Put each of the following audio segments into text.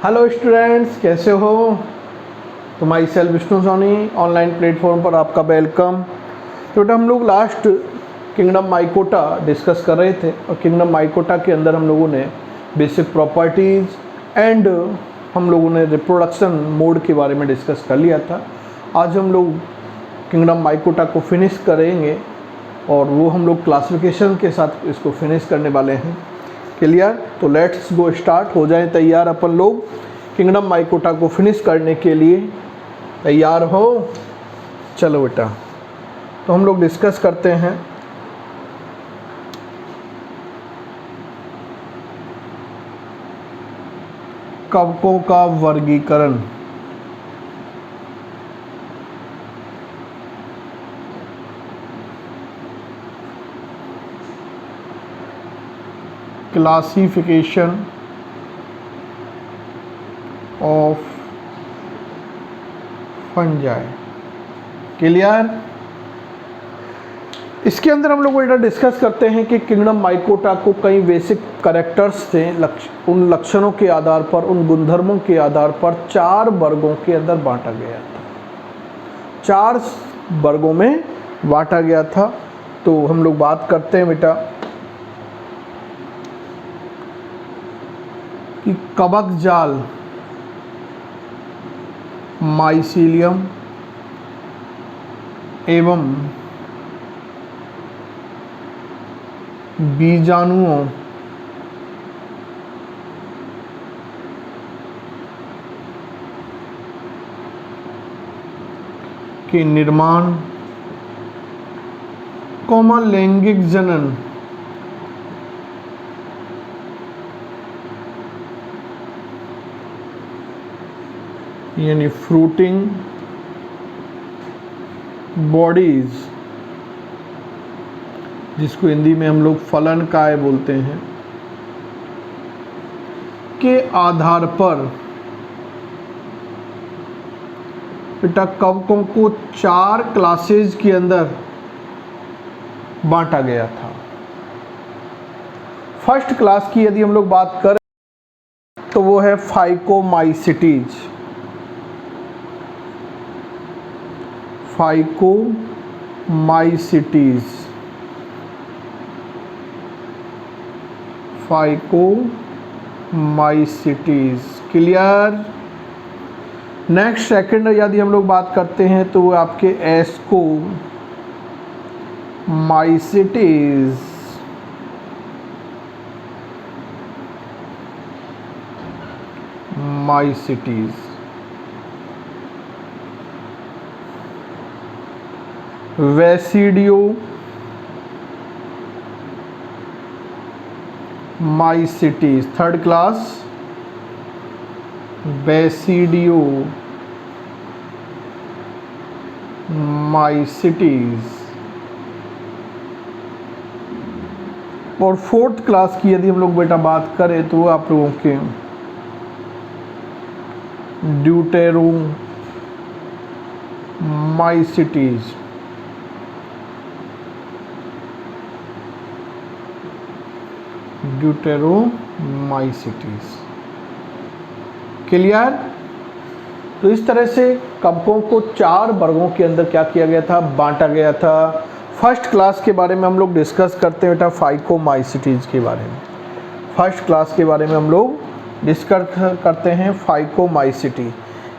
Hello students, कैसे हो? तो myself Vishnu Soni online platform पर आपका वेलकम। तो बेटा हम लोग लास्ट किंगडम माइकोटा डिस्कस कर रहे थे और किंगडम माइकोटा के अंदर हम लोगों ने बेसिक प्रॉपर्टीज़ एंड हम लोगों ने रिप्रोडक्शन मोड के बारे में डिस्कस कर लिया था। आज हम लोग किंगडम माइकोटा को फिनिश करेंगे और वो हम लोग क्लासिफिकेशन के साथ इसको फिनिश करने वाले हैं। क्लियर? तो लेट्स गो स्टार्ट। हो जाए तैयार अपन लोग किंगडम माइकोटा को फिनिश करने के लिए। तैयार हो? चलो बेटा, तो हम लोग डिस्कस करते हैं कवकों का वर्गीकरण। Classification of fungi. क्लियर? इसके अंदर हम लोग बेटा डिस्कस करते हैं कि किंगडम माइकोटा को कई बेसिक कैरेक्टर्स थे, उन लक्षणों के आधार पर, उन गुणधर्मों के आधार पर 4 वर्गों के अंदर बांटा गया था। 4 वर्गों में बांटा गया था। तो हम लोग बात करते हैं बेटा कि कवक जाल, माइसीलियम एवं बीजाणुओं के निर्माण, लैंगिक जनन, यानी फ्रूटिंग बॉडीज, जिसको हिंदी में हम लोग फलन काय बोलते हैं, के आधार पर बेटा कवकों को 4 क्लासेज के अंदर बांटा गया था। फर्स्ट क्लास की यदि हम लोग बात करें तो वो है phycomycetes. Phycomycetes, phycomycetes. Clear? Next second यदि हम लोग बात करते हैं तो वो आपके ascomycetes. Mycetes. Basidiomycetes, third class basidiomycetes. और फोर्थ क्लास की यदि हम लोग बेटा बात करें तो आप लोगों के ड्यूटेरोमाइसिटीज। ड्यूटेरोमाइसिटीज। क्लियर? तो इस तरह से कवकों को 4 वर्गों के अंदर क्या किया गया था? बांटा गया था। फर्स्ट क्लास के बारे में हम लोग डिस्कस करते हैं बेटा फाइकोमाइसिटीज के बारे में। फर्स्ट क्लास के बारे में हम लोग डिस्कस करते हैं फाइकोमाइसिटी।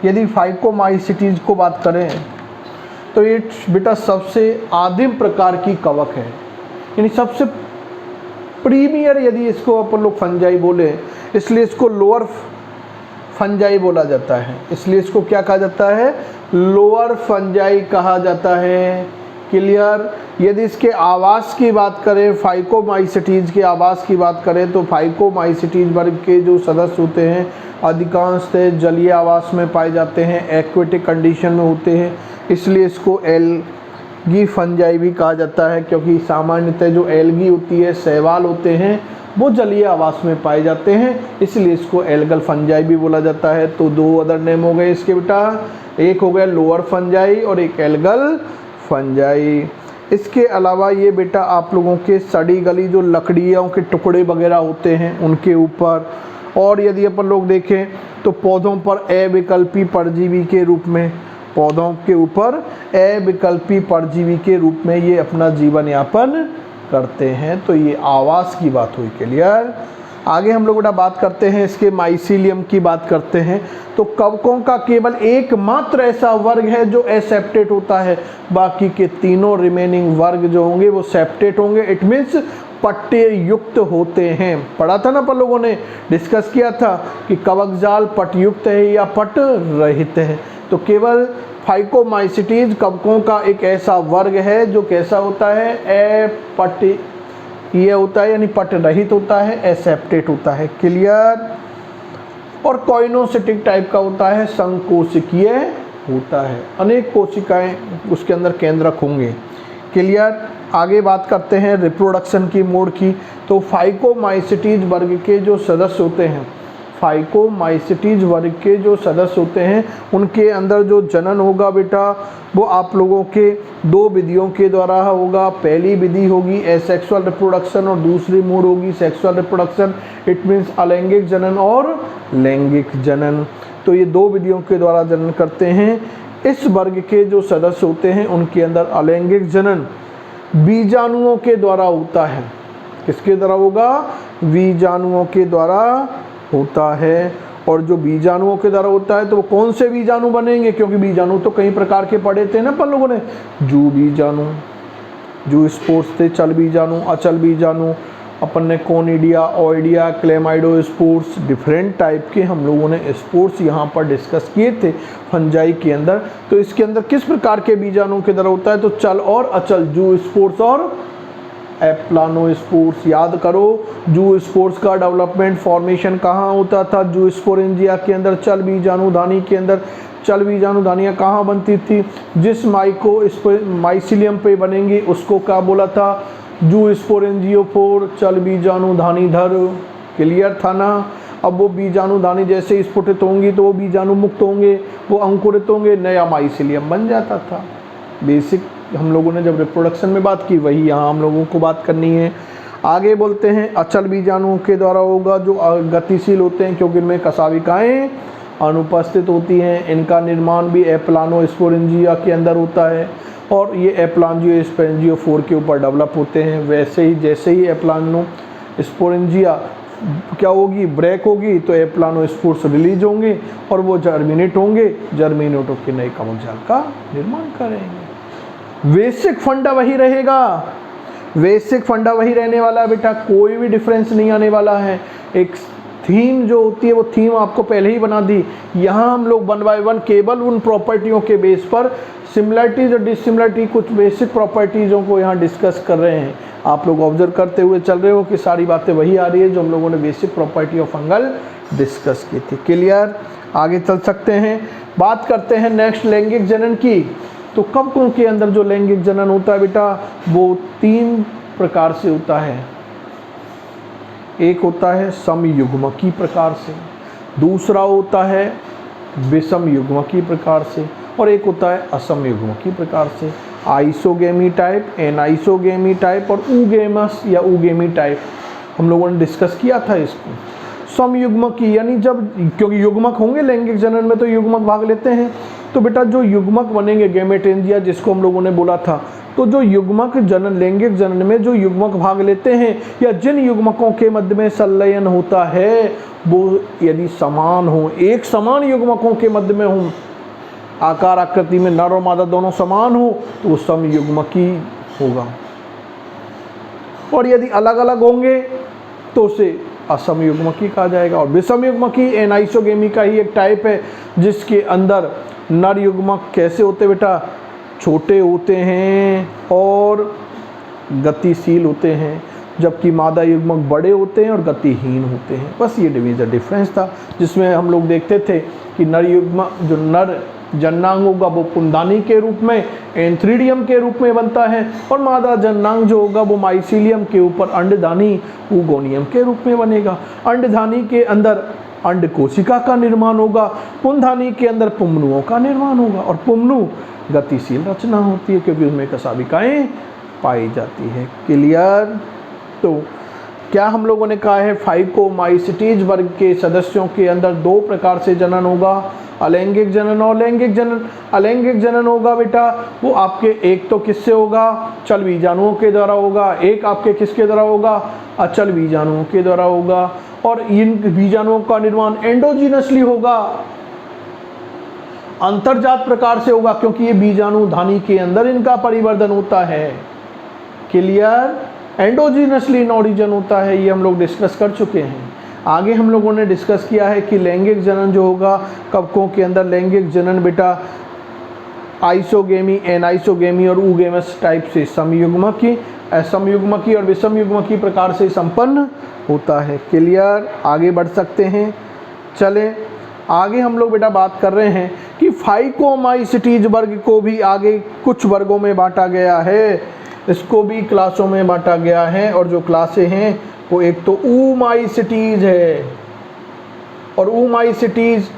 यदि फाइकोमाइसिटीज को बात करें तो ये बेटा सबसे आदिम प्रकार की कवक है, यानी सबसे प्रीमियर यदि इसको अपन लोग फंजाई बोले, इसलिए इसको लोअर फंजाई बोला जाता है। इसलिए इसको क्या कहा जाता है? लोअर फंजाई कहा जाता है। क्लियर? यदि इसके आवास की बात करें, फाइकोमाइसिटीज के आवास की बात करें तो फाइकोमाइसिटीज वर्ग के जो सदस्य होते हैं अधिकांशतः जलीय आवास में पाए जाते हैं, एक्वेटिक कंडीशन में होते हैं। इसलिए इसको एल्गी फंजाई भी कहा जाता है, क्योंकि सामान्यतः जो एल्गी होती है, शैवाल होते हैं, वो जलीय आवास में पाए जाते हैं, इसलिए इसको एल्गल फंजाई भी बोला जाता है। तो 2 अदर नेम हो गए इसके बेटा, एक हो गया लोअर फंजाई और एक एल्गल फंजाई। इसके अलावा ये बेटा आप लोगों के सड़ी गली जो लकड़ियों के टुकड़े वगैरह होते हैं उनके ऊपर, और यदि अपन लोग देखें तो पौधों पर अविकल्पी परजीवी के रूप में, पौधों के ऊपर अविकल्पी परजीवी के रूप में ये अपना जीवन यापन करते हैं। तो ये आवास की बात हुई। क्लियर। आगे हम लोग बेटा बात करते हैं इसके माइसीलियम की बात करते हैं। तो कवकों का केवल एकमात्र ऐसा वर्ग है जो एसेप्टेट होता है, बाकी के तीनों रिमेनिंग वर्ग जो होंगे वो सेप्टेट होंगे। इट मीन्स पट्टे युक्त होते हैं। पढ़ा था ना अपन लोगों ने, डिस्कस किया था कि कवक जाल पटयुक्त है या पट रहित है। तो केवल फाइकोमाइसिटीज कवकों का एक ऐसा वर्ग है जो कैसा होता है, अपट ये होता है, यानी पट रहित होता है, एसेप्टेट होता है। क्लियर। और कोइनोसिटिक टाइप का होता है, संकोशिकीय होता है, अनेक कोशिकाएं उसके अंदर केंद्रक होंगे। क्लियर। आगे बात करते हैं रिप्रोडक्शन की मोड की। तो फाइकोमाइसिटीज वर्ग के जो सदस्य होते हैं, फाइकोमाइसिटीज वर्ग के जो सदस्य होते हैं उनके अंदर जो जनन होगा बेटा वो आप लोगों के दो विधियों के द्वारा होगा। पहली विधि होगी एसेक्सुअल रिप्रोडक्शन और दूसरी मोड होगी सेक्सुअल रिप्रोडक्शन। इट मीन्स अलैंगिक जनन और लैंगिक जनन। तो ये दो विधियों के द्वारा जनन करते हैं। इस वर्ग के जो सदस्य होते हैं उनके अंदर अलैंगिक जनन बीजाणुओं के द्वारा होता है। किसके द्वारा होगा, बीजाणुओं के द्वारा होता है। और जो बीजाणुओं के द्वारा होता है तो वो कौन से बीजाणु बनेंगे, क्योंकि बीजाणु तो कई प्रकार के पढ़े थे ना अपन लोगों ने, जू बीजाणु, जू स्पोर्स थे, चल बीजाणु, अचल बीजाणु, अपन ने conidia, oidia, chlamydospores, different type के हम लोगों ने स्पोर्स यहाँ पर डिस्कस किए थे फंजाई के अंदर। तो इसके अंदर किस प्रकार के बीजाणुओं के द्वारा होता है, तो चल और अचल, जू स्पोर्स और एप्लानोस्पोर्स। याद करो जू स्पोर्स का डेवलपमेंट फॉर्मेशन कहाँ होता था, जू स्पोरेंजिया के अंदर, चल बीजाणुधानी के अंदर। चल बीजाणुधानियाँ कहाँ बनती थी, जिस माइसिलियम पे बनेंगी उसको क्या बोला था, जू स्पोरेंजियोफोर, चल बीजाणुधानीधर। क्लियर था ना। अब वो बीजाणुधानी जैसे स्फुटित होंगी तो वो बीजाणु मुक्त होंगे, वो अंकुरित होंगे, नया माइसिलियम बन जाता था। बेसिक हम लोगों ने जब रिप्रोडक्शन में बात की वही यहाँ हम लोगों को बात करनी है। आगे बोलते हैं अचल बीजाणुओं के द्वारा होगा जो गतिशील होते हैं, क्योंकि इनमें कशाविकाएँ अनुपस्थित होती हैं। इनका निर्माण भी एप्लानोस्पोरेंजिया के अंदर होता है और ये एप्लांजियोस्पोरेंजियोफोर के ऊपर डेवलप होते हैं। वैसे ही जैसे ही एप्लानोस्पोरेंजिया क्या होगी, ब्रेक होगी, तो एप्लानोस्पोर्स रिलीज होंगे और वो जर्मिनेट होंगे, जर्मिनेट होकर नए कवक जाल का निर्माण करेंगे। बेसिक फंडा वही रहेगा, बेसिक फंडा वही रहने वाला है बेटा, कोई भी डिफरेंस नहीं आने वाला है। एक थीम जो होती है वो थीम आपको पहले ही बना दी। यहाँ हम लोग 1 बाय 1 केवल उन प्रॉपर्टियों के बेस पर सिमिलरिटीज और डिसिमिलरिटी कुछ बेसिक प्रॉपर्टीज़ों को यहाँ डिस्कस कर रहे हैं। आप लोग ऑब्जर्व करते हुए चल रहे हो कि सारी बातें वही आ रही है जो हम लोगों ने basic property of fungal discuss की थी। क्लियर। आगे चल सकते हैं, बात करते हैं नेक्स्ट लैंगिक जनन की। तो कवकों के अंदर जो लैंगिक जनन होता है बेटा वो 3 प्रकार से होता है। एक होता है समयुग्मकी प्रकार से, दूसरा होता है विषमयुग्मकी प्रकार से और एक होता है असमयुग्मकी प्रकार से। आइसोगेमी टाइप, एनाइसोगेमी टाइप और ऊगेमस या ऊगेमी टाइप हम लोगों ने डिस्कस किया था इसको। समयुग्मकी यानी जब, क्योंकि युग्मक होंगे लैंगिक जनन में तो युग्मक भाग लेते हैं, तो बेटा जो युग्मक बनेंगे गैमेटेंजिया जिसको हम लोगों ने बोला था, तो जो युग्मक जनन लैंगिक जनन में जो युग्मक भाग लेते हैं या जिन युग्मकों के मध्य में संलयन होता है वो यदि समान हो, एक समान युग्मकों के मध्य में हो, आकार आकृति में नर और मादा दोनों समान हो, तो वो समयुग्मकी होगा। और यदि अलग अलग होंगे तो उसे असमयुग्मकी कहा जाएगा। और विषमयुग्मकी एनाइसोगेमी का ही एक टाइप है जिसके अंदर नर युग्मक कैसे होते बेटा, छोटे होते हैं और गतिशील होते हैं, जबकि मादा युग्मक बड़े होते हैं और गतिहीन होते हैं। बस ये डिफरेंस था जिसमें हम लोग देखते थे कि नर युग्मक जो नर जननांग होगा वो पुंदानी के रूप में एंथ्रीडियम के रूप में बनता है और मादा जननांग जो होगा वो माइसीलियम के ऊपर अंडधानी ऊगोनियम के रूप में बनेगा। अंडधानी के अंदर अंड कोशिका का निर्माण होगा, पुंधानी के अंदर पुंमनुओं का निर्माण होगा और पुंमनु गतिशील रचना होती है क्योंकि उसमें कशाविकाएँ पाई जाती है। क्लियर। तो क्या हम लोगों ने कहा है, फाइकोमाइसिटीज वर्ग के सदस्यों के अंदर दो प्रकार से जनन होगा, अलैंगिक जनन और लैंगिक जनन। अलैंगिक जनन होगा बेटा वो आपके एक तो किससे होगा, चल बीजाणुओं के द्वारा होगा, एक आपके किसके द्वारा होगा, अचल बीजाणुओं के द्वारा होगा। और इन बीजाणुओं का निर्माण एंडोजीनसली होगा, अंतर्जात प्रकार से होगा, क्योंकि ये बीजाणु धानी के अंदर इनका परिवर्धन होता है। क्लियर, एंडोजीनसली इन ओरिजिन होता है, ये हम लोग डिस्कस कर चुके हैं। आगे हम लोगों ने डिस्कस किया है कि लैंगिक जनन जो होगा कवकों के अंदर, लैंगिक जनन बेटा आइसोगेमी, एनाइसोगेमी और ऊगेमस टाइप से समयुग्मकी, असमयुग्मकी और विषमयुग्मकी प्रकार से संपन्न होता है। क्लियर, आगे बढ़ सकते हैं। चलें आगे हम लोग बेटा बात कर रहे हैं कि फाइकोमाइसिटीज वर्ग को भी आगे कुछ वर्गों में बांटा गया है, इसको भी क्लासों में बांटा गया है। और जो क्लासें हैं वो एक तो ऊमाइसिटीज है, और ऊमाइसिटीज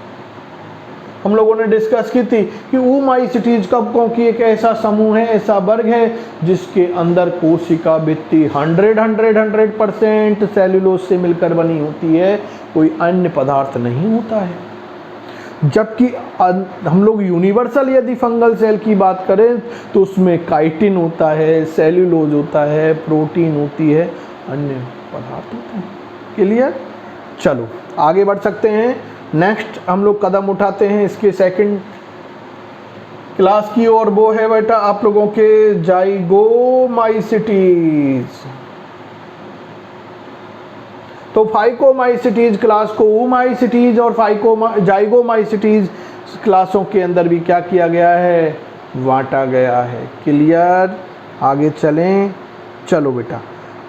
हम लोगों ने डिस्कस की थी कि ऊमाइसिटीज कवकों की एक ऐसा समूह है, ऐसा वर्ग है जिसके अंदर कोशिका भित्ति 100% सेल्यूलोज से मिलकर बनी होती है, कोई अन्य पदार्थ नहीं होता है। जबकि हम लोग यूनिवर्सल यदि फंगल सेल की बात करें तो उसमें काइटिन होता है, सेल्यूलोज होता है, प्रोटीन होती है, अन्य पदार्थ होते हैं। क्लियर, चलो आगे बढ़ सकते हैं। नेक्स्ट हम लोग कदम उठाते हैं इसके सेकंड क्लास की ओर, वो है बेटा आप लोगों के जाइगोमाइसिटीज। तो फाइकोमाइसिटीज क्लास को ऊमाइसिटीज और जाइगोमाइसिटीज क्लासों के अंदर भी क्या किया गया है, बांटा गया है। क्लियर, आगे चलें। चलो बेटा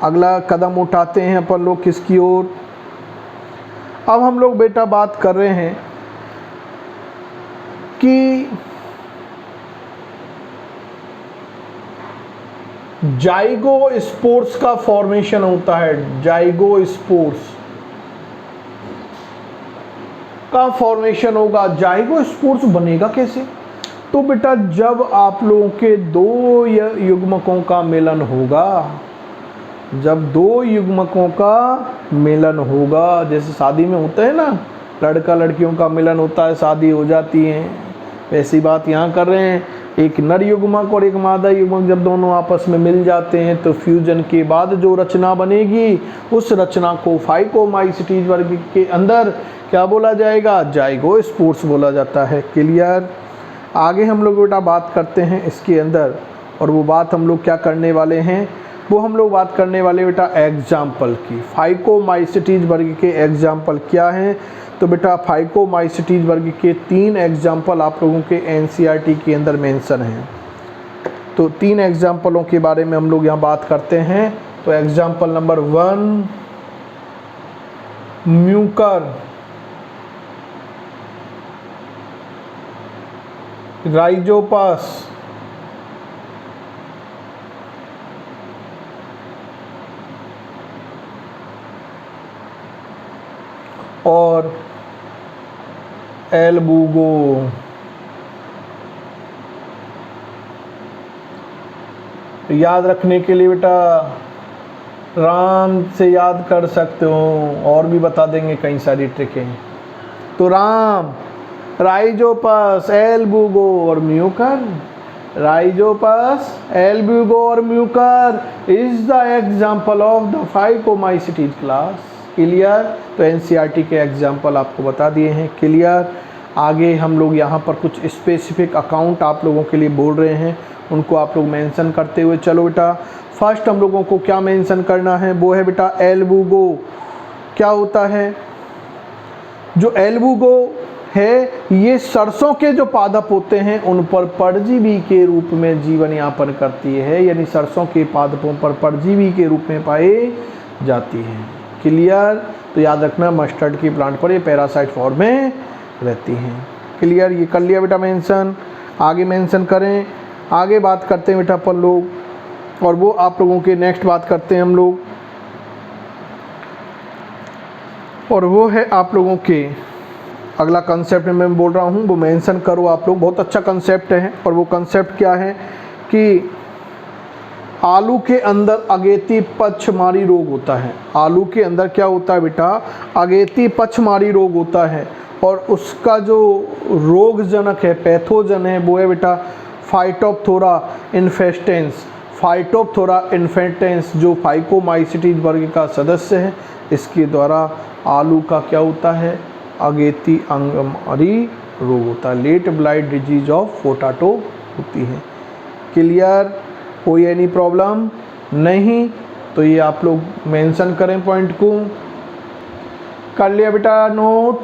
अगला कदम उठाते हैं अपन लोग किसकी ओर। अब हम लोग बेटा बात कर रहे हैं कि जाइगोस्पोर्स का फॉर्मेशन होता है। जाइगोस्पोर्स का फॉर्मेशन होगा। जाइगोस्पोर्स बनेगा कैसे, तो बेटा जब आप लोगों के दो युग्मकों का मिलन होगा, जब दो युग्मकों का मिलन होगा, जैसे शादी में होता है ना, लड़का लड़कियों का मिलन होता है, शादी हो जाती है, वैसी बात यहाँ कर रहे हैं। एक नर युग्मक और एक मादा युग्मक जब दोनों आपस में मिल जाते हैं तो फ्यूजन के बाद जो रचना बनेगी उस रचना को फाइकोमाइसिटीज वर्ग के अंदर क्या बोला जाएगा, जाइगोस्पोर्स बोला जाता है। क्लियर, आगे हम लोग बेटा बात करते हैं इसके अंदर, और वो बात हम लोग क्या करने वाले हैं, वो हम लोग बात करने वाले बेटा एग्जाम्पल की। फाइकोमाइसिटीज वर्ग के एग्जाम्पल क्या हैं, तो बेटा फाइकोमाइसिटीज वर्ग के 3 एग्जाम्पल आप लोगों के एनसीईआरटी के अंदर मेंशन हैं। तो 3 एग्जाम्पलों के बारे में हम लोग यहाँ बात करते हैं। तो एग्जाम्पल नंबर 1 म्यूकर, राइजोपस, और एल्बुगो। याद रखने के लिए बेटा राम से याद कर सकते हो, और भी बता देंगे कई सारी ट्रिकें। तो राम, राइजोपस, एल्बुगो और म्यूकर। राइजोपस, एल्बुगो और Mucor is the example of the phycomycetes class. Clear, तो एनसीईआरटी के एग्जाम्पल आपको बता दिए हैं। क्लियर, आगे हम लोग यहाँ पर कुछ स्पेसिफिक अकाउंट आप लोगों के लिए बोल रहे हैं, उनको आप लोग मेंशन करते हुए चलो बेटा। फर्स्ट हम लोगों को क्या मेंशन करना है, वो है बेटा एल्बुगो। क्या होता है, जो एल्बुगो है ये सरसों के जो पादप होते हैं उन पर परजीवी के रूप में जीवन यापन करती है, यानी सरसों के पादपों पर परजीवी के रूप में पाई जाती है। क्लियर, तो याद रखना मस्टर्ड की प्लांट पर ये पैरासाइट फॉर्म में रहती हैं। क्लियर, ये कर लिया बेटा मेंशन। आगे मेंशन करें, आगे बात करते हैं बेटा अपन लोग, और वो आप लोगों के नेक्स्ट बात करते हैं हम लोग, और वो है आप लोगों के अगला कंसेप्ट में मैं बोल रहा हूँ वो मेंशन करो आप लोग। बहुत अच्छा कंसेप्ट है, और वो कंसेप्ट क्या है कि आलू के अंदर अगेती पक्षमारी रोग होता है। आलू के अंदर क्या होता है बेटा, अगेती पक्षमारी रोग होता है, और उसका जो रोगजनक है, पैथोजन है, वो है बेटा फाइटोप्थोरा इन्फेस्टेंस। फाइटोप्थोरा इन्फेस्टेंस जो फाइकोमाइसिटीज वर्ग का सदस्य है, इसके द्वारा आलू का क्या होता है, अगेती अंगमारी रोग होता है, late blight disease of potato होती है। क्लियर, कोई एनी प्रॉब्लम नहीं? तो ये आप लोग मेंशन करें, पॉइंट को कर लिया बेटा नोट।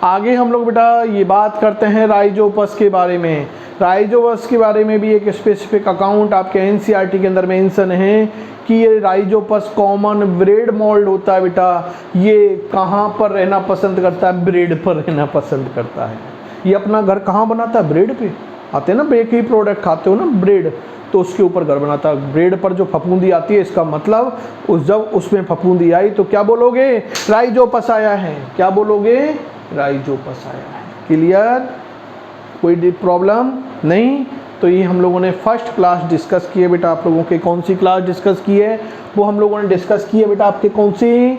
आगे हम लोग बेटा ये बात करते हैं राइजोपस के बारे में। राइजोपस के बारे में भी एक स्पेसिफिक अकाउंट आपके एनसीईआरटी के अंदर मेंशन है कि ये राइजोपस कॉमन ब्रेड मोल्ड होता है बेटा। ये कहाँ पर रहना पसंद करता है, ब्रेड पर रहना पसंद करता है। ये अपना घर कहाँ बनाता है, ब्रेड पे। आते हैं ना, बेकरी प्रोडक्ट खाते हो ना, ब्रेड, तो उसके ऊपर घर बनाता है। ब्रेड पर जो फफूंदी आती है, इसका मतलब जब उसमें फफूंदी आई तो क्या बोलोगे, राइजोपस आया है। क्या बोलोगे, राइजोपस आया है। क्लियर, कोई प्रॉब्लम नहीं? तो ये हम लोगों ने फर्स्ट क्लास डिस्कस की है बेटा। आप लोगों के कौन सी क्लास डिस्कस की है, वो हम लोगों ने डिस्कस की है बेटा आपके कौन सी,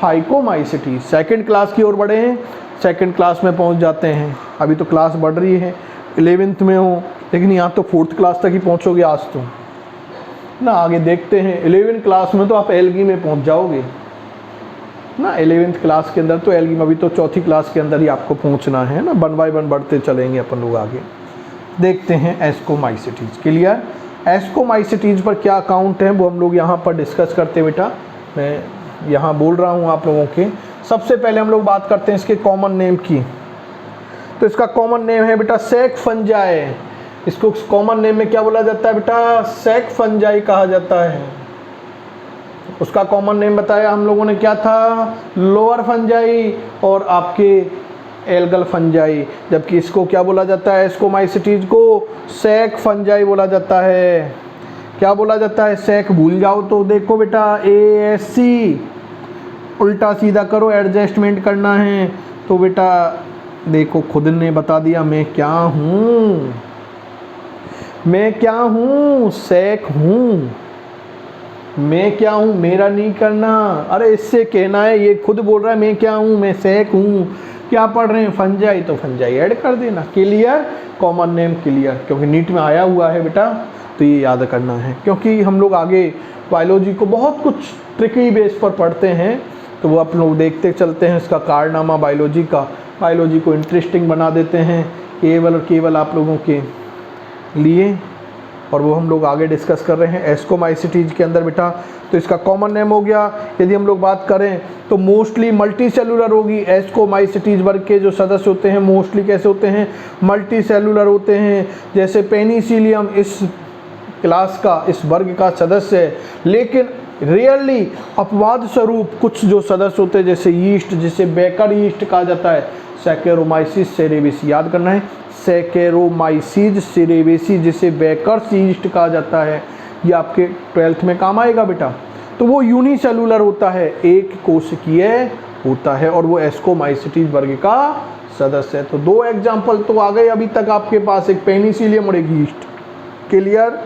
फाइकोमाइसिटी। सेकंड क्लास की ओर बढ़े हैं, सेकंड क्लास में पहुंच जाते हैं। अभी तो क्लास बढ़ रही है, 11th में हो, लेकिन यहाँ तो 4th क्लास तक ही पहुँचोगे आज तो ना। आगे देखते हैं, 11th क्लास में तो आप एल्गी में पहुँच जाओगे ना। 11th क्लास के अंदर तो एल्गी में, अभी तो 4थी क्लास के अंदर ही आपको पहुँचना है ना। 1 बाय 1 बढ़ते चलेंगे अपन लोग। आगे देखते हैं एस्कोमाइसिटीज। क्लियर, एस्कोमाइसिटीज पर क्या अकाउंट है वो हम लोग यहाँ पर डिस्कस करते हैं बेटा। मैं यहाँ बोल रहा हूँ आप लोगों के। सबसे पहले हम लोग बात करते हैं इसके कॉमन नेम की। तो इसका कॉमन नेम है बेटा सैक फंजाई। इसको कॉमन नेम में क्या बोला जाता है बेटा, सैक फंजाई कहा जाता है। उसका कॉमन नेम बताया हम लोगों ने, क्या था, लोअर फंजाई और आपके एल्गल फंजाई। जबकि इसको क्या बोला जाता है, एस्कोमाइसिटीज को सैक फंजाई बोला जाता है। क्या बोला जाता है, सैक भूल जाओ तो देखो बेटा ASC, उल्टा सीधा करो, एडजस्टमेंट करना है। तो बेटा देखो खुद ने बता दिया, मैं क्या हूँ, मैं क्या हूँ, सैक हूँ। मैं क्या हूँ मेरा नहीं करना, अरे इससे कहना है, ये खुद बोल रहा है मैं क्या हूँ, मैं सैक हूँ। क्या पढ़ रहे हैं, फंजाई, तो फंजाई ऐड कर देना। क्लियर, कॉमन नेम क्लियर, क्योंकि नीट में आया हुआ है बेटा, तो ये याद करना है। क्योंकि हम लोग आगे बायोलॉजी को बहुत कुछ ट्रिकी बेस पर पढ़ते हैं, तो वो आप लोग देखते चलते हैं। इसका कारनामा बायोलॉजी का, बायोलॉजी को इंटरेस्टिंग बना देते हैं केवल और केवल आप लोगों के लिए, और वो हम लोग आगे डिस्कस कर रहे हैं एस्कोमाइसिटीज के अंदर बेटा। तो इसका कॉमन नेम हो गया। यदि हम लोग बात करें तो मोस्टली मल्टी सेलुलर होगी। एस्कोमाइसिटीज वर्ग के जो सदस्य होते हैं मोस्टली कैसे होते हैं, मल्टी सेलुलर होते हैं। जैसे पेनिसिलियम इस क्लास का, इस वर्ग का सदस्य है, लेकिन रियरली अपवाद स्वरूप कुछ जो सदस्य होते हैं, जैसे यीस्ट, जिसे बेकर यीस्ट कहा जाता है, सैकेरोमाइसिस सेरेविसी, याद करना है, सैकेरोमाइसिस सेरेविसी, जिसे बेकर यीस्ट कहा जाता है। ये आपके 12th में काम आएगा बेटा। तो वो यूनिसेलुलर होता है, एक कोशिकीय होता है, और वो एस्कोमाइसिटीज वर्ग का सदस्य है। तो 2 एग्जाम्पल तो आ गए अभी तक आपके पास, एक पेनिसिलियम और एक यीस्ट। क्लियर,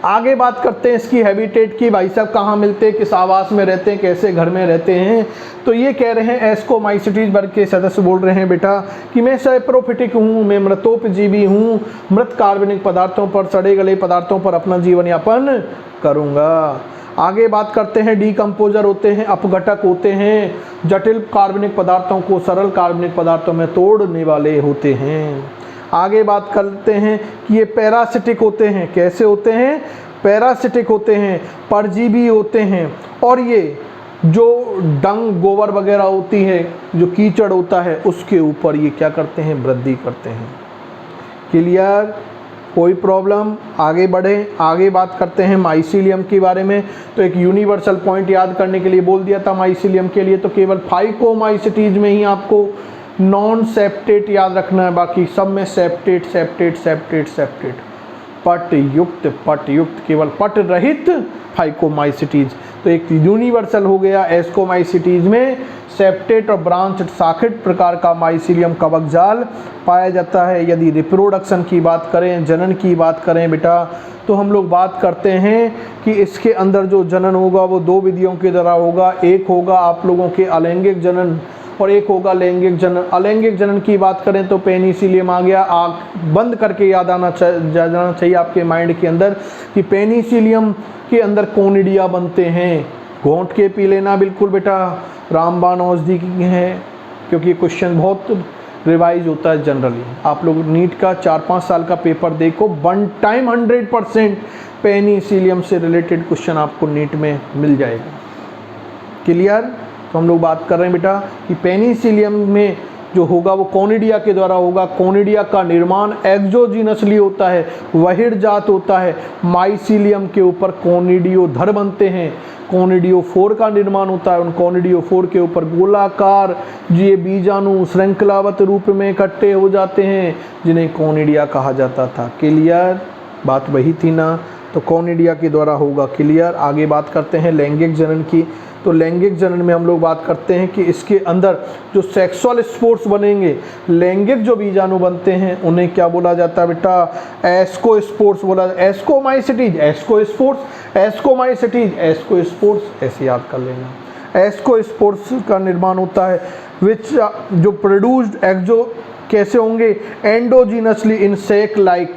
आगे बात करते हैं इसकी हैबिटेट की। भाई साहब कहाँ मिलते हैं, किस आवास में रहते हैं, कैसे घर में रहते हैं। तो ये कह रहे हैं एस्कोमाइसिटीज वर्ग के सदस्य बोल रहे हैं बेटा कि मैं सैप्रोफिटिक हूँ, मैं मृतोपजीवी हूँ, मृत कार्बनिक पदार्थों पर, सड़े गले पदार्थों पर अपना जीवन यापन करूँगा। आगे बात करते हैं डीकम्पोजर होते हैं, अपघटक होते हैं, जटिल कार्बनिक पदार्थों को सरल कार्बनिक पदार्थों में तोड़ने वाले होते हैं। आगे बात करते हैं कि ये पैरासिटिक होते हैं। कैसे होते हैं, पैरासिटिक होते हैं, परजीवी होते हैं, और ये जो डंग गोबर वगैरह होती है, जो कीचड़ होता है, उसके ऊपर ये क्या करते हैं, वृद्धि करते हैं। क्लियर, कोई प्रॉब्लम, आगे बढ़े। आगे बात करते हैं माइसीलियम के बारे में। तो एक यूनिवर्सल पॉइंट याद करने के लिए बोल दिया था माइसीलियम के लिए, तो केवल फाइकोमाइसिटीज में ही आपको नॉन सेप्टेट याद रखना है, बाकी सब में सेप्टेट सेप्टेट सेप्टेट सेप्टेट, पट युक्त, केवल पट रहित फाइकोमाइसिटीज। तो एक यूनिवर्सल हो गया। एस्कोमाइसिटीज में सेप्टेट और ब्रांच शाखित प्रकार का माइसीलियम कवक जाल पाया जाता है। यदि रिप्रोडक्शन की बात करें, जनन की बात करें बेटा, तो हम लोग बात करते हैं कि इसके अंदर जो जनन होगा वो दो विधियों के द्वारा होगा। एक होगा आप लोगों के अलैंगिक जनन और एक होगा लैंगिक जनन। अलैंगिक जनन की बात करें तो पेनिसिलियम आ गया। आँख बंद करके याद जाना चाहिए आपके माइंड के अंदर कि पेनिसिलियम के अंदर कोनिडिया बनते हैं। घोंट के पी लेना बिल्कुल बेटा, रामबाण औषधि की है, क्योंकि क्वेश्चन बहुत रिवाइज होता है जनरली। आप लोग नीट का 4-5 साल का पेपर देखो, वन टाइम 100% पेनिसिलियम से रिलेटेड क्वेश्चन आपको नीट में मिल जाएगा। क्लियर? तो हम लोग बात कर रहे हैं बेटा कि पेनिसिलियम में जो होगा वो कोनिडिया के द्वारा होगा। कोनिडिया का निर्माण एक्सोजीनसली होता है, बहिर्जात होता है। माइसीलियम के ऊपर कोनिडियोधर बनते हैं। कोनिडियोफोर का निर्माण होता है। उन कोनिडियोफोर के ऊपर गोलाकार ये बीजाणु श्रृंखलाबद्ध रूप में इकट्ठे हो जाते हैं, जिन्हें कोनिडिया कहा जाता था। क्लियर? बात वही थी ना, तो कोनिडिया के द्वारा होगा। क्लियर? आगे बात करते हैं लैंगिक जनन की। तो लैंगिक जनन में हम लोग बात करते हैं कि इसके अंदर जो सेक्सुअल स्पोर्स बनेंगे, लैंगिक जो बीजाणु बनते हैं, उन्हें क्या बोला जाता है बेटा? एस्कोस्पोर्स बोला। एस्कोमाइसिटीज, एस्कोस्पोर्स, एस्कोमाइसिटीज, एस्कोस्पोर्स, ऐसे याद कर लेना। एस्कोस्पोर्स का निर्माण होता है विच जो प्रोड्यूस्ड एक्सो कैसे होंगे? एंडोजीनसली इन सेक लाइक,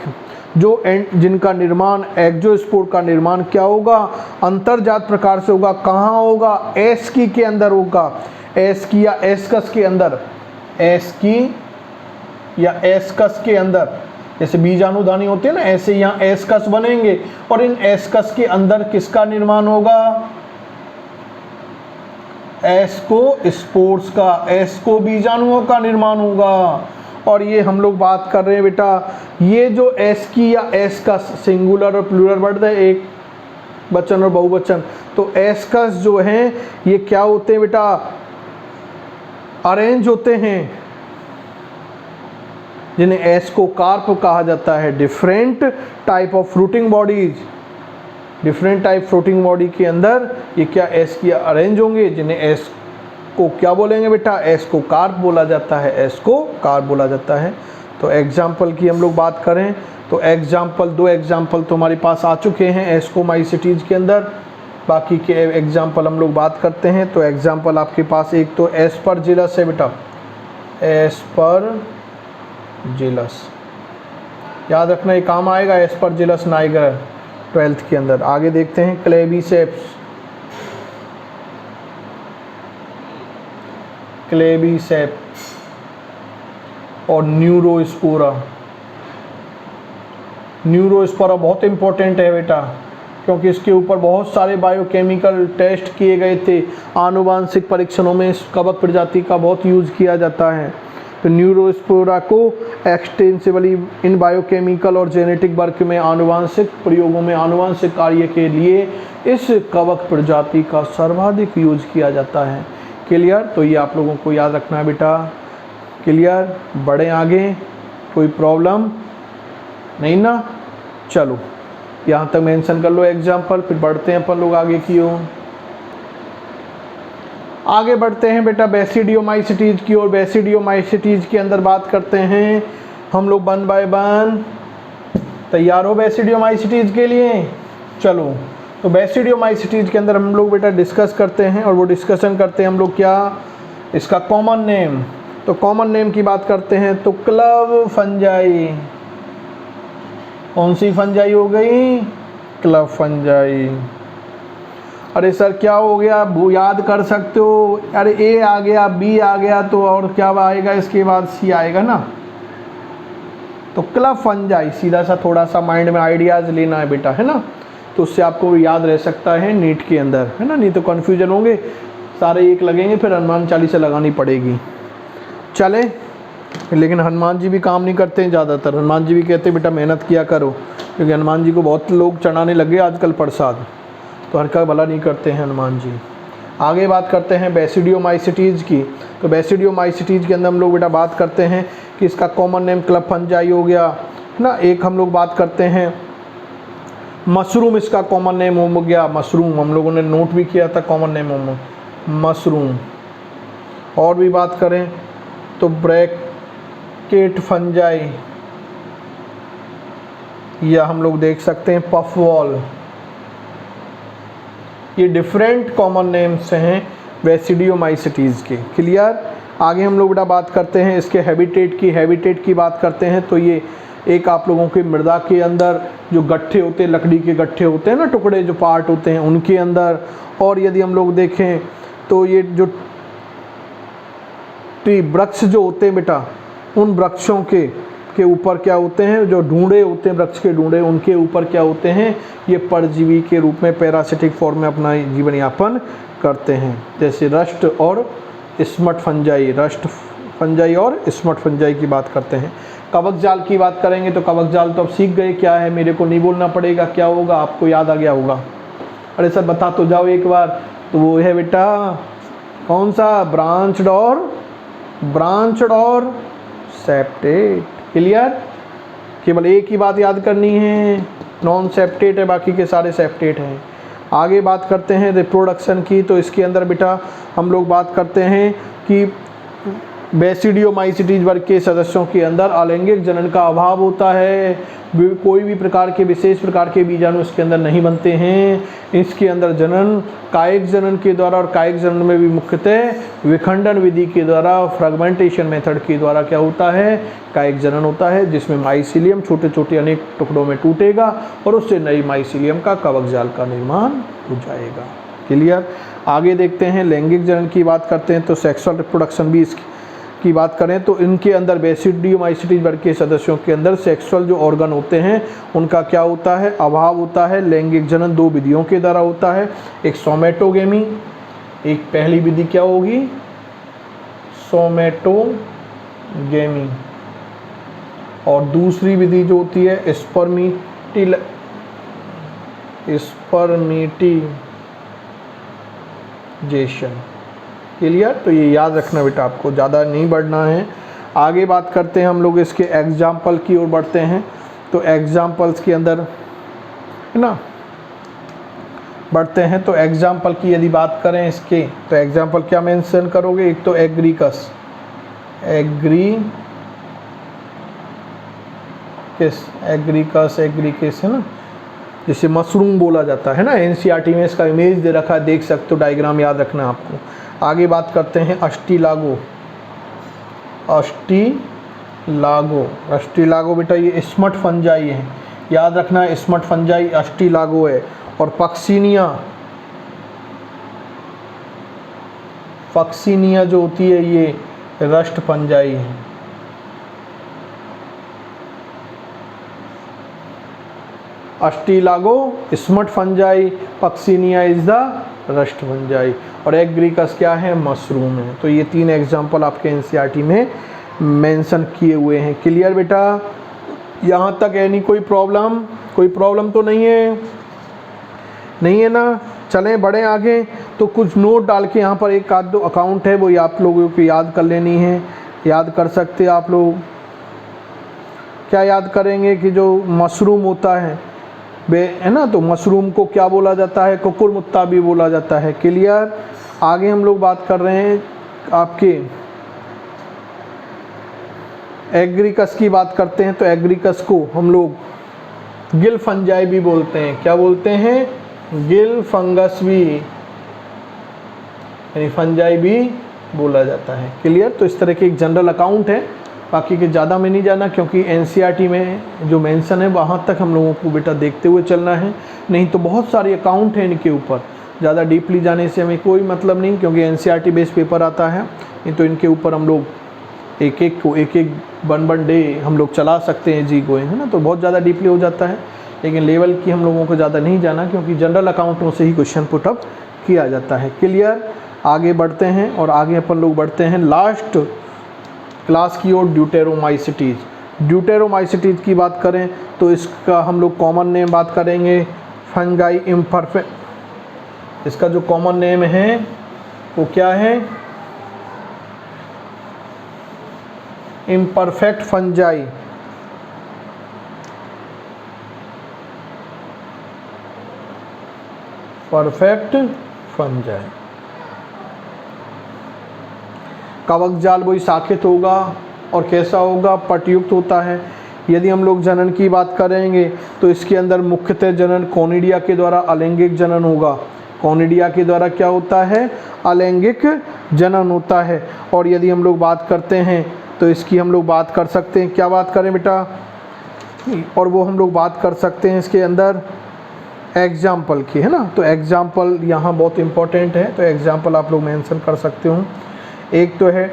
जो जिनका निर्माण एक्सोस्पोर का निर्माण क्या होगा? अंतर्जात प्रकार से होगा। कहाँ होगा? एस्की के अंदर होगा। एस्की या एस्कस के अंदर, एस्की या एस्कस के अंदर, जैसे बीजाणुधानी होते हैं ना, ऐसे यहाँ एस्कस बनेंगे और इन एस्कस के अंदर किसका निर्माण होगा? एस्कोस्पोर्स का, एस्को बीजाणुओं का निर्माण होगा। और ये हम लोग बात कर रहे हैं बेटा, ये जो एस्की या एस्कस, सिंगुलर और प्लूरल वर्ड है, एक वचन और बहुवचन। तो एस्कस जो हैं ये क्या होते हैं बेटा? अरेंज होते हैं, जिन्हें एस्कोकार्प कहा जाता है। Different type of fruiting bodies, different type fruiting body के अंदर ये क्या एस्की अरेंज होंगे, जिन्हें एस्को क्या बोलेंगे बेटा? एस्कोकार्प बोला जाता है। एस्कोकार्प बोला जाता है। तो एग्जाम्पल की हम लोग बात करें तो एग्जाम्पल, 2 एग्जाम्पल तो हमारे पास आ चुके हैं एस्कोमाइसिटीज के अंदर। बाकी के एग्जाम्पल हम लोग बात करते हैं। तो एग्जाम्पल आपके पास एक तो एस्परजिलस है बेटा, एस्परजिलस, याद रखना ये काम आएगा। एस्परजिलस नाइगर 12th के अंदर। आगे देखते हैं क्लेबिसेप्स, क्लेबिसेप्स और न्यूरोस्पोरा। न्यूरोस्पोरा बहुत इंपॉर्टेंट है बेटा, क्योंकि इसके ऊपर बहुत सारे बायोकेमिकल टेस्ट किए गए थे। आनुवांशिक परीक्षणों में इस कवक प्रजाति का बहुत यूज़ किया जाता है। तो न्यूरोस्पोरा को एक्सटेंसिवली इन बायोकेमिकल और जेनेटिक वर्क में, आनुवांशिक प्रयोगों में, आनुवांशिक कार्य के लिए इस कवक प्रजाति का सर्वाधिक यूज किया जाता है। क्लियर? तो ये आप लोगों को याद रखना है बेटा। क्लियर? बढ़े आगे, कोई प्रॉब्लम नहीं ना? चलो यहाँ तक मेंशन कर लो एग्जाम्पल, फिर बढ़ते हैं अपन लोग आगे की ओर। आगे बढ़ते हैं बेटा बेसिडियोमाइसिटीज की ओर। बेसिडियोमाइसिटीज के अंदर बात करते हैं हम लोग 1 बाय 1। तैयार हो बेसिडियोमाइसिटीज के लिए? चलो, तो बेसिडियोमाइसिटीज के अंदर हम लोग बेटा डिस्कस करते हैं, और वो डिस्कशन करते हैं हम लोग क्या? इसका कॉमन नेम। तो कॉमन नेम की बात करते हैं तो क्लव फंजाई। कौन सी फंजाई हो गई? Club fungi. अरे सर क्या हो गया? वो याद कर सकते हो? अरे ए आ गया, बी आ गया, तो और क्या आएगा इसके बाद? सी आएगा ना। तो क्लव फंजाई, सीधा सा थोड़ा सा माइंड में आइडियाज़ लेना है बेटा, है ना? तो उससे आपको याद रह सकता है नीट के अंदर, है ना? नहीं तो कन्फ्यूजन होंगे, सारे एक लगेंगे, फिर हनुमान चालीसा लगानी पड़ेगी। चले, लेकिन हनुमान जी भी काम नहीं करते हैं ज़्यादातर। हनुमान जी भी कहते हैं बेटा मेहनत किया करो, क्योंकि हनुमान जी को बहुत लोग चढ़ाने लगे आजकल प्रसाद, तो हर का भला नहीं करते हैं हनुमान जी। आगे बात करते हैं बेसिडियोमाइसिटीज़ की। तो बेसिडियोमाइसिटीज़ के अंदर हम लोग बेटा बात करते हैं कि इसका कॉमन नेम क्लव फंजाई हो गया ना। एक हम लोग बात करते हैं मशरूम इसका कॉमन नेम हो गया, मशरूम हम लोगों ने नोट भी किया था कॉमन नेम हो मशरूम। और भी बात करें तो ब्रैकेट फंजाई, या हम लोग देख सकते हैं पफवॉल, ये डिफरेंट कॉमन नेम्स हैं बेसिडियोमाइसिटीज़ के। क्लियर। आगे हम लोग बेटा बात करते हैं इसके हैबिटेट की बात करते हैं। तो ये एक आप लोगों के मृदा के अंदर जो गट्ठे होते हैं, लकड़ी के गट्ठे होते हैं ना, टुकड़े जो पार्ट होते हैं उनके अंदर। और यदि हम लोग देखें तो ये जो ट्री वृक्ष जो होते हैं बेटा, उन वृक्षों के ऊपर क्या होते हैं, जो ढूंढे होते हैं वृक्ष के ढूंढे, उनके ऊपर क्या होते हैं, ये परजीवी के रूप में पैरासिटिक फॉर्म में अपना जीवन यापन करते हैं। जैसे रस्ट और स्मट फंजाई, रस्ट फंजाई और स्मट फंजाई की बात करते हैं। कवक जाल की बात करेंगे तो कवक जाल तो अब सीख गए क्या है, मेरे को नहीं बोलना पड़ेगा, क्या होगा आपको याद आ गया होगा। अरे सर बता तो जाओ एक बार। तो वो है बेटा कौन सा, ब्रांच्ड और सेप्टेट। क्लियर। केवल एक ही बात याद करनी है, नॉन सेप्टेट है, बाकी के सारे सेप्टेट हैं। आगे बात करते हैं रिप्रोडक्शन की। तो इसके अंदर बेटा हम लोग बात करते हैं कि बेसिडियोमाइसिटीज वर्ग के सदस्यों के अंदर अलैंगिक जनन का अभाव होता है। कोई भी प्रकार के विशेष प्रकार के बीजाणु इसके अंदर नहीं बनते हैं। इसके अंदर जनन कायिक जनन के द्वारा, और कायिक जनन में भी मुख्यतः विखंडन विधि के द्वारा, फ्रेगमेंटेशन मेथड के द्वारा क्या होता है, कायिक जनन होता है, जिसमें माइसिलियम छोटे छोटे अनेक टुकड़ों में टूटेगा और उससे नई माइसिलियम का कवक जाल का निर्माण हो जाएगा। क्लियर। आगे देखते हैं लैंगिक जनन की बात करते हैं। तो सेक्सुअल रिप्रोडक्शन भी की बात करें तो इनके अंदर बेसिडियोमाइसिटीज वर्ग के सदस्यों के अंदर सेक्सुअल जो ऑर्गन होते हैं उनका क्या होता है, अभाव होता है। लैंगिक जनन दो विधियों के द्वारा होता है, एक सोमेटोगेमी, एक पहली विधि क्या होगी, सोमेटोगेमी, और दूसरी विधि जो होती है स्पर्मेटिजेशन। क्लियर। तो ये याद रखना बेटा, आपको ज़्यादा नहीं बढ़ना है। आगे बात करते हैं हम लोग इसके एग्जाम्पल की ओर बढ़ते हैं। तो एग्जाम्पल्स के अंदर है ना बढ़ते हैं। तो एग्जाम्पल की यदि बात करें इसके, तो एग्जाम्पल क्या मेंशन करोगे, एक तो एग्रीकस है ना, जिसे मशरूम बोला जाता है ना। एनसीईआरटी में इसका इमेज दे रखा है, देख सकते हो, डायग्राम याद रखना है आपको। आगे बात करते हैं अस्टिलागो बेटा ये स्मट फंजाई है, याद रखना है, स्मट फंजाई अस्टिलागो है। और पक्सिनिया जो होती है ये रस्ट फंजाई है। Ustilago smut fungi, Puccinia is the rust fungi, और एग्रीकस क्या है, मशरूम है। तो ये तीन एग्जाम्पल आपके एनसीईआरटी में मेंशन किए हुए हैं। क्लियर बेटा, यहाँ तक एनी कोई प्रॉब्लम तो नहीं है ना। चलें बढ़े आगे। तो कुछ नोट डाल के यहाँ पर एक आध दो अकाउंट है वो आप लोगों को याद कर लेनी है, याद कर सकते हैं आप लोग। क्या याद करेंगे कि जो मशरूम होता है ना, तो मशरूम को क्या बोला जाता है, कुकुरमुत्ता भी बोला जाता है। क्लियर। आगे हम लोग बात कर रहे हैं आपके एग्रीकस की बात करते हैं। तो एग्रीकस को हम लोग गिल फंजाई भी बोलते हैं। क्या बोलते हैं, गिल फंगस भी, यानी फंजाई भी बोला जाता है। क्लियर। तो इस तरह के एक जनरल अकाउंट है, बाकी के ज़्यादा में नहीं जाना, क्योंकि एनसीईआरटी में जो मेंशन है वहाँ तक हम लोगों को बेटा देखते हुए चलना है। नहीं तो बहुत सारे अकाउंट हैं इनके ऊपर, ज़्यादा डीपली जाने से हमें कोई मतलब नहीं, क्योंकि एनसीईआरटी बेस्ड पेपर आता है। नहीं तो इनके ऊपर हम लोग एक एक वन डे हम लोग चला सकते हैं जी गोइंग, है ना। तो बहुत ज़्यादा डीपली हो जाता है, लेकिन लेवल की हम लोगों को ज़्यादा नहीं जाना, क्योंकि जनरल अकाउंटों से ही क्वेश्चन पुटअप किया जाता है। क्लियर। आगे बढ़ते हैं, और आगे अपन लोग बढ़ते हैं लास्ट क्लास की ओर, ड्यूटेरोमाइसिटीज की बात करें तो इसका हम लोग कॉमन नेम बात करेंगे, फंगाई इम्परफेक्ट। इसका जो कॉमन नेम है वो क्या है, इम्परफेक्ट फंजाई। Perfect fungi. कवक जाल वही शाखित होगा और कैसा होगा, पटयुक्त होता है। यदि हम लोग जनन की बात करेंगे तो इसके अंदर मुख्यतः जनन कोनिडिया के द्वारा अलैंगिक जनन होगा। कोनिडिया के द्वारा क्या होता है, अलैंगिक जनन होता है। और यदि हम लोग बात करते हैं तो इसकी हम लोग बात कर सकते हैं, क्या बात करें बेटा, और वो हम लोग बात कर सकते हैं इसके अंदर एग्जाम्पल की, है ना। तो एग्जाम्पल यहाँ बहुत इंपॉर्टेंट है, तो एग्जाम्पल आप लोग मेंशन कर सकते हो। एक तो है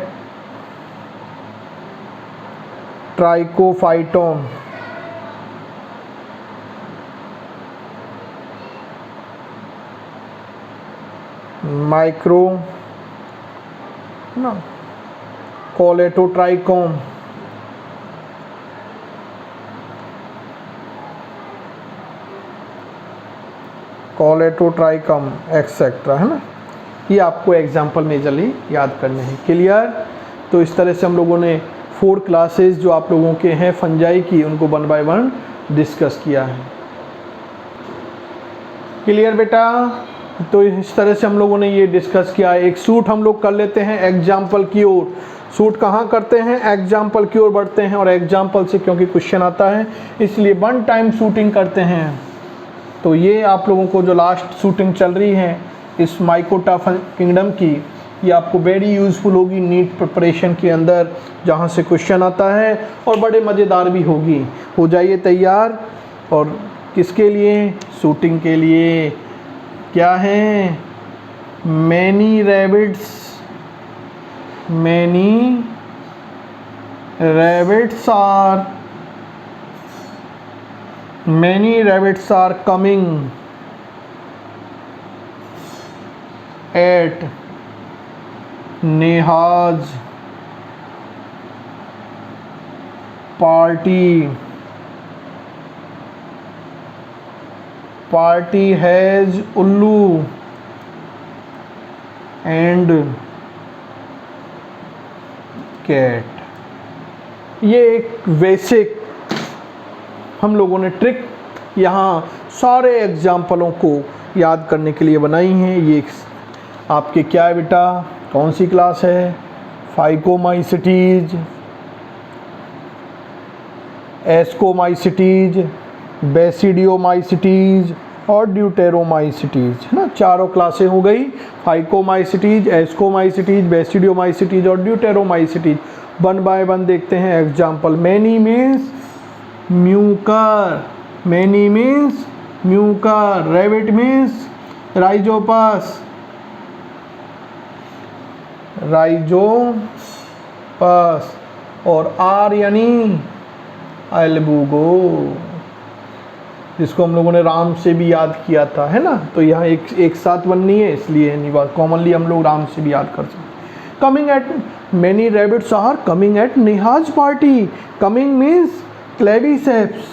ट्राइकोफाइटोन, माइक्रो ना कोलेटोट्राइकोम, कोलेटोट्राइकम एक्सेट्रा, है ना। ये आपको एग्जाम्पल मेजरली याद करने हैं। क्लियर। तो इस तरह से हम लोगों ने 4 क्लासेस जो आप लोगों के हैं फंजाई की, उनको 1 बाय 1 डिस्कस किया है। क्लियर बेटा। तो इस तरह से हम लोगों ने ये डिस्कस किया। एक शूट हम लोग कर लेते हैं एग्जाम्पल की ओर। शूट कहाँ करते हैं, एग्जाम्पल की ओर बढ़ते हैं, और एग्जाम्पल से क्योंकि क्वेश्चन आता है इसलिए 1 टाइम शूटिंग करते हैं। तो ये आप लोगों को जो लास्ट शूटिंग चल रही है इस माइकोटा किंगडम की, ये आपको वेरी यूज़फुल होगी नीट प्रिपरेशन के अंदर, जहाँ से क्वेश्चन आता है और बड़े मज़ेदार भी होगी। हो जाइए तैयार। और किसके लिए, शूटिंग के लिए। क्या है, many rabbits are coming at Neha's party has Ullu and cat। ये एक बेसिक हम लोगों ने ट्रिक यहाँ सारे एग्जाम्पलों को याद करने के लिए बनाई हैं। ये आपके क्या है बेटा, कौन सी क्लास है, फाइकोमाइसिटीज, एस्कोमाइसिटीज, बेसिडियोमाइसिटीज और ड्यूटेरोमाइसिटीज, है ना। चारों क्लासें हो गई, फाइकोमाइसिटीज, एस्कोमाइसिटीज, बेसिडियोमाइसिटीज और ड्यूटेरोमाइसिटीज। 1 बाय 1 देखते हैं example. Many means Mucor, rabbit means Rhizopus, और आर यानी एल्बुगो, जिसको हम लोगों ने राम से भी याद किया था, है ना। तो यहाँ एक साथ बननी है इसलिए नहीं बात, कॉमनली हम लोग राम से भी याद कर सकते। Coming eat many rabbits are coming eat Neha's party. Coming means Claviceps,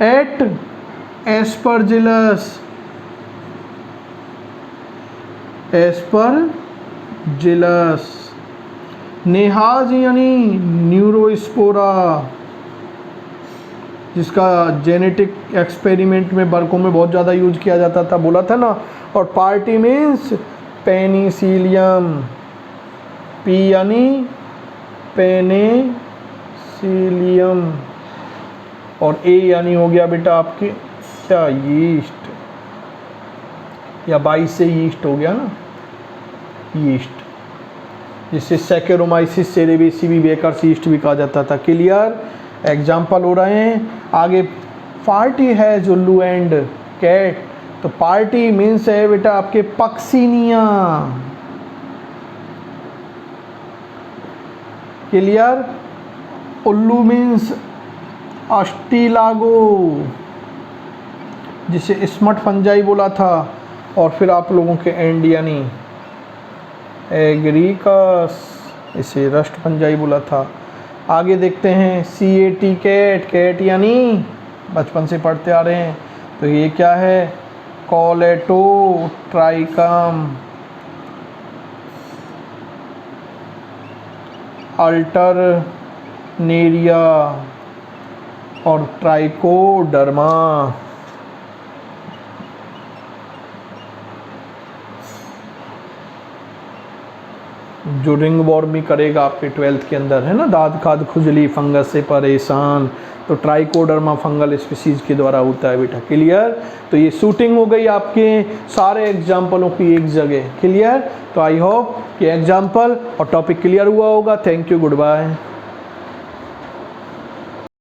eat Aspergillus, Neha's यानी न्यूरोस्पोरा, जिसका जेनेटिक एक्सपेरिमेंट में बर्कों में बहुत ज़्यादा यूज किया जाता था, बोला था ना। और पार्टी मीन्स पेनिसिलियम, पी यानी पेनिसिलियम, और ए यानी हो गया बेटा आपके क्या, यीस्ट, या 22 से यीस्ट हो गया ना, यीस्ट, जिसे सैकेरोमाइसिस सेरेबेसी भी बेकर्स यीस्ट भी कहा जाता था। क्लियर। एग्जाम्पल हो रहे हैं आगे। पार्टी है उल्लू एंड कैट, तो पार्टी मीन्स है बेटा आपके पक्सिनिया। क्लियर। उल्लू मीन्स अस्टिलागो, जिसे स्मट फंजाई बोला था। और फिर आप लोगों के एंड यानी एग्रीकस, इसे रस्ट फंजाई बोला था। आगे देखते हैं CAT कैट यानी बचपन से पढ़ते आ रहे हैं, तो ये क्या है, कोलेटोट्राइकम, अल्टरनेरिया, और ट्राइकोडर्मा। जो रिंग वॉर्म भी करेगा आपके 12th के अंदर, है ना, दाद खाद खुजली फंगस से परेशान, तो ट्राइकोडर्मा फंगल स्पीसीज के द्वारा होता है बेटा। क्लियर? तो ये शूटिंग हो गई आपके सारे एग्जाम्पलों की एक जगह। क्लियर? तो आई होप कि एग्जाम्पल और टॉपिक क्लियर हुआ होगा। Thank you, good bye.